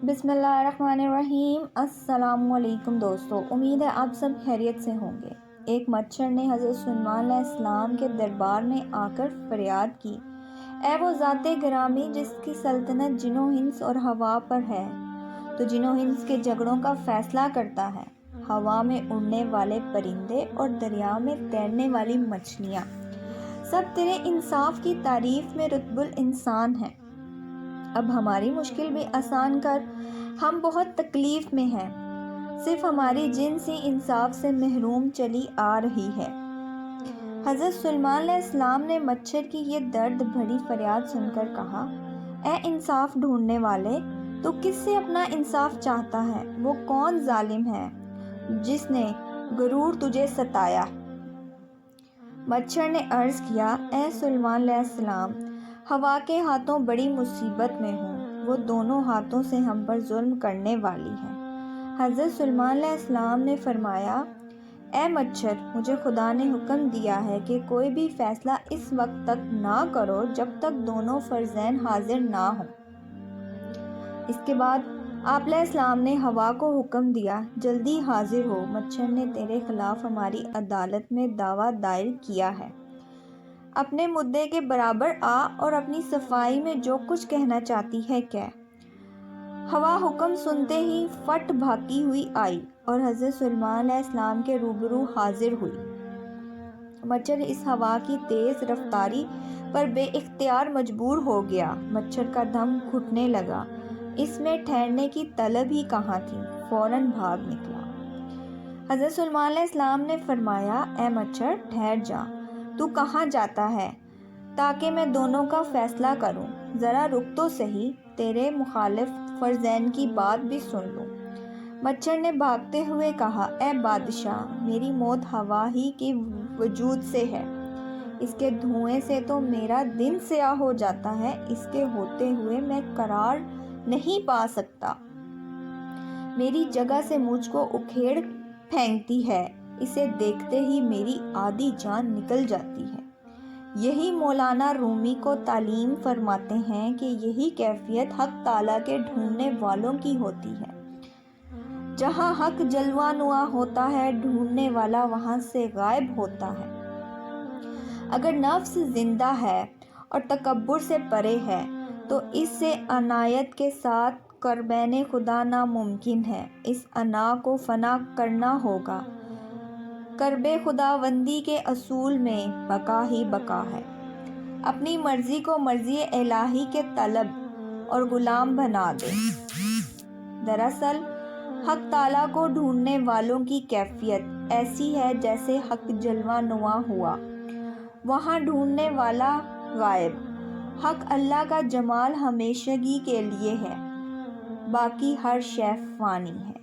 بسم اللہ الرحمن الرحیم۔ السلام علیکم دوستو، امید ہے آپ سب خیریت سے ہوں گے۔ ایک مچھر نے حضرت سلیمان علیہ السلام کے دربار میں آ کر فریاد کی، اے وہ ذات گرامی جس کی سلطنت جن و انس اور ہوا پر ہے، تو جن و انس کے جھگڑوں کا فیصلہ کرتا ہے۔ ہوا میں اڑنے والے پرندے اور دریا میں تیرنے والی مچھلیاں سب تیرے انصاف کی تعریف میں رتب الانسان ہیں۔ اب ہماری مشکل بھی آسان کر، ہم بہت تکلیف میں ہیں، صرف ہماری جنس ہی انصاف سے محروم چلی آ رہی ہے۔ حضرت سلیمان علیہ السلام نے مچھر کی یہ درد بھری فریاد سن کر کہا، اے انصاف ڈھونڈنے والے، تو کس سے اپنا انصاف چاہتا ہے؟ وہ کون ظالم ہے جس نے غرور تجھے ستایا؟ مچھر نے عرض کیا، اے سلیمان علیہ السلام، ہوا کے ہاتھوں بڑی مصیبت میں ہوں، وہ دونوں ہاتھوں سے ہم پر ظلم کرنے والی ہے۔ حضرت سلیمان علیہ السلام نے فرمایا، اے مچھر، مجھے خدا نے حکم دیا ہے کہ کوئی بھی فیصلہ اس وقت تک نہ کرو جب تک دونوں فرزین حاضر نہ ہوں۔ اس کے بعد آپ علیہ السلام نے ہوا کو حکم دیا، جلدی حاضر ہو، مچھر نے تیرے خلاف ہماری عدالت میں دعویٰ دائر کیا ہے، اپنے مدعے کے برابر آ اور اپنی صفائی میں جو کچھ کہنا چاہتی ہے کہہ۔ ہوا حکم سنتے ہی فٹ بھاگتی ہوئی آئی اور حضرت سلیمان علیہ السلام کے روبرو حاضر ہوئی۔ مچھر اس ہوا کی تیز رفتاری پر بے اختیار مجبور ہو گیا، مچھر کا دم گھٹنے لگا، اس میں ٹھہرنے کی طلب ہی کہاں تھی، فوراً بھاگ نکلا۔ حضرت سلیمان علیہ السلام نے فرمایا، اے مچھر، ٹھہر جا، تو کہاں جاتا ہے تاکہ میں دونوں کا فیصلہ کروں؟ ذرا رک تو سہی، تیرے مخالف فرزین کی بات بھی سن لوں۔ مچھر نے بھاگتے ہوئے کہا، اے بادشاہ، میری موت ہوا ہی کے وجود سے ہے، اس کے دھوئیں سے تو میرا دن سیاہ ہو جاتا ہے، اس کے ہوتے ہوئے میں قرار نہیں پا سکتا، میری جگہ سے مجھ کو اکھیڑ پھینکتی ہے، اسے دیکھتے ہی میری آدھی جان نکل جاتی ہے۔ یہی مولانا رومی کو تعلیم فرماتے ہیں کہ یہی کیفیت حق تعالیٰ کے ڈھونڈنے والوں کی ہوتی ہے۔ جہاں حق جلوہ نما ہوتا ہے، ڈھونڈنے والا وہاں سے غائب ہوتا ہے۔ اگر نفس زندہ ہے اور تکبر سے پرے ہے تو اس سے عنایت کے ساتھ قربین خدا ناممکن ہے، اس انا کو فنا کرنا ہوگا۔ قرب خداوندی کے اصول میں بقا ہی بقا ہے۔ اپنی مرضی کو مرضی الہی کے طالب اور غلام بنا دے۔ دراصل حق تعالیٰ کو ڈھونڈنے والوں کی کیفیت ایسی ہے جیسے حق جلوہ نما ہوا، وہاں ڈھونڈنے والا غائب۔ حق اللہ کا جمال ہمیشگی کے لیے ہے، باقی ہر شے فانی ہے۔